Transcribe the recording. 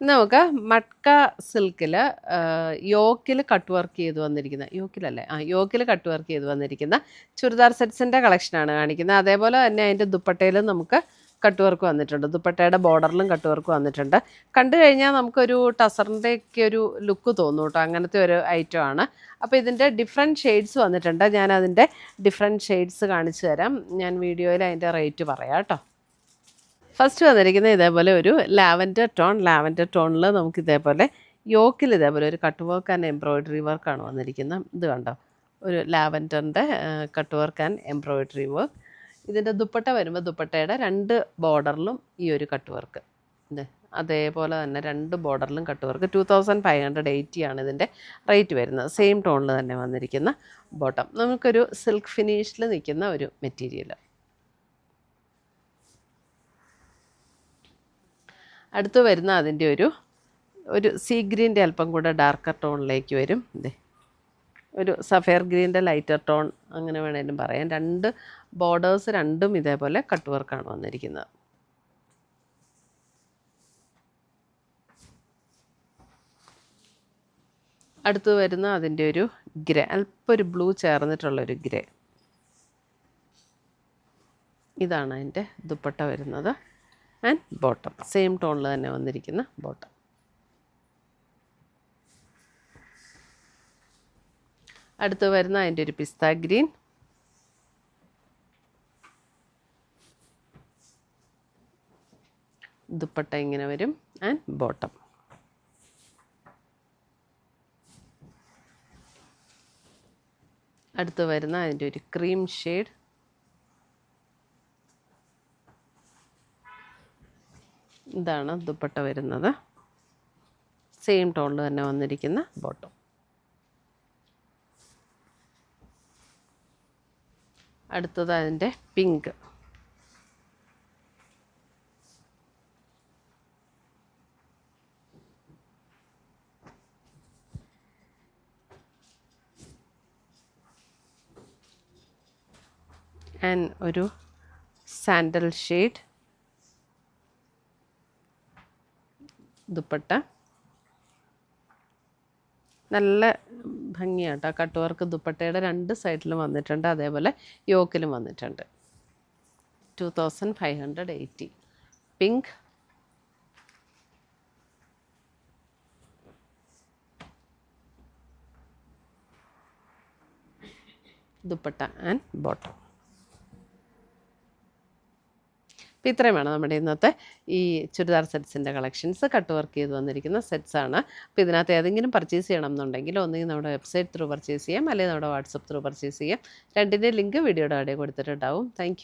ഇന്ന് നമുക്ക് മട്ക സിൽക്കിൽ യോക്കിൽ കട്ട് വർക്ക് ചെയ്ത് വന്നിരിക്കുന്ന യോക്കിൽ കട്ട് വർക്ക് ചെയ്ത് വന്നിരിക്കുന്ന ചുരിദാർ സെറ്റ്സിൻ്റെ കളക്ഷനാണ് കാണിക്കുന്നത്. അതേപോലെ തന്നെ അതിൻ്റെ ദുപ്പട്ടയിലും നമുക്ക് കട്ട് വർക്ക് വന്നിട്ടുണ്ട്. ദുപ്പട്ടയുടെ ബോർഡറിലും കട്ട് വർക്ക് വന്നിട്ടുണ്ട്. കണ്ടു കഴിഞ്ഞാൽ നമുക്കൊരു ടസറിൻ്റെയൊക്കെ ഒരു ലുക്ക് തോന്നും കേട്ടോ. അങ്ങനത്തെ ഒരു ഐറ്റം ആണ്. അപ്പോൾ ഇതിൻ്റെ ഡിഫറെൻറ്റ് ഷെയ്ഡ്സ് വന്നിട്ടുണ്ട്. ഞാൻ അതിൻ്റെ ഡിഫറെൻറ്റ് ഷെയ്ഡ്സ് കാണിച്ചു തരാം. ഞാൻ വീഡിയോയിൽ അതിൻ്റെ റേറ്റ് പറയാം കേട്ടോ. ഫസ്റ്റ് വന്നിരിക്കുന്നത് ഇതേപോലെ ഒരു ലാവൻഡർ ടോണിൽ നമുക്ക് ഇതേപോലെ യോക്കിൽ ഇതേപോലെ ഒരു കട്ട് വർക്ക് ആൻഡ് എംബ്രോയിഡറി വർക്കാണ് വന്നിരിക്കുന്നത്. ഇത് കണ്ടോ, ഒരു ലാവൻഡറിൻ്റെ cut work and embroidery work. ഇതിൻ്റെ ദുപ്പട്ട വരുമ്പോൾ ദുപ്പട്ടയുടെ 2 ബോർഡറിലും ഈ ഒരു കട്ട് വർക്ക്. അതേപോലെ തന്നെ 2 ബോർഡറിലും കട്ട് വർക്ക്. 2580 ആണ് ഇതിൻ്റെ റേറ്റ് വരുന്നത്. സെയിം ടോണിൽ തന്നെ വന്നിരിക്കുന്ന ബോട്ടം. നമുക്കൊരു സിൽക്ക് ഫിനിഷിൽ നിൽക്കുന്ന ഒരു മെറ്റീരിയൽ. അടുത്ത് വരുന്ന അതിൻ്റെ ഒരു സീ ഗ്രീൻ്റെ അല്പം കൂടെ ഡാർക്കർ ടോണിലേക്ക് വരും. ഒരു സഫയർ ഗ്രീൻ്റെ ലൈറ്റർ ടോൺ അങ്ങനെ വേണേലും പറയാം. 2 ബോർഡേഴ്സ് രണ്ടും ഇതേപോലെ കട്ട് വർക്കാണ് വന്നിരിക്കുന്നത്. അടുത്ത് വരുന്ന അതിൻ്റെ ഒരു ഗ്രേ, അല്പം ഒരു ബ്ലൂ ചേർന്നിട്ടുള്ളൊരു ഗ്രേ. ഇതാണ് അതിൻ്റെ ദുപ്പട്ട വരുന്നത് ആൻഡ് ബോട്ടം. സെയിം ടോണിൽ തന്നെ വന്നിരിക്കുന്ന ബോട്ടം. അടുത്ത് വരുന്ന അതിൻ്റെ ഒരു പിസ്ത ഗ്രീൻ. ദുപ്പട്ട ഇങ്ങനെ വരും ആൻഡ് ബോട്ടം. അടുത്ത് വരുന്ന അതിൻ്റെ ഒരു ക്രീം ഷെയ്ഡ്. ഇതാണ് ദുപ്പട്ട വരുന്നത്. സെയിം ടോണിൽ തന്നെ വന്നിരിക്കുന്ന ബോട്ടം. അടുത്തത് അതിൻ്റെ പിങ്ക്. ആൻഡ് ഒരു സാൻഡൽ ഷെയ്ഡ്. ദുപ്പട്ട നല്ല ഭംഗിയാട്ടോ. കട്ട് വർക്ക് ദുപ്പട്ടയുടെ 2 സൈഡിലും വന്നിട്ടുണ്ട്. അതേപോലെ യോക്കിലും വന്നിട്ടുണ്ട്. 2580. പിങ്ക്. Dupatta and bottom. അപ്പോൾ ഇത്രയും വേണം നമ്മുടെ ഇന്നത്തെ ഈ ചുരിദാർ സെറ്റ്സിൻ്റെ കളക്ഷൻസ്. കട്ട് വർക്ക് ചെയ്ത് വന്നിരിക്കുന്ന സെറ്റ്സാണ്. അപ്പോൾ ഇതിനകത്ത് ഏതെങ്കിലും പർച്ചേസ് ചെയ്യണം എന്നുണ്ടെങ്കിൽ ഒന്നുകിൽ നമ്മുടെ വെബ്സൈറ്റ് ത്രൂ പർച്ചേസ് ചെയ്യാം, അല്ലെങ്കിൽ നമ്മുടെ വാട്സപ്പ് ത്രൂ പർച്ചേസ് ചെയ്യാം. രണ്ടിൻ്റെ ലിങ്ക് വീഡിയോയുടെ അവിടെ കൊടുത്തിട്ടുണ്ടാവും. താങ്ക്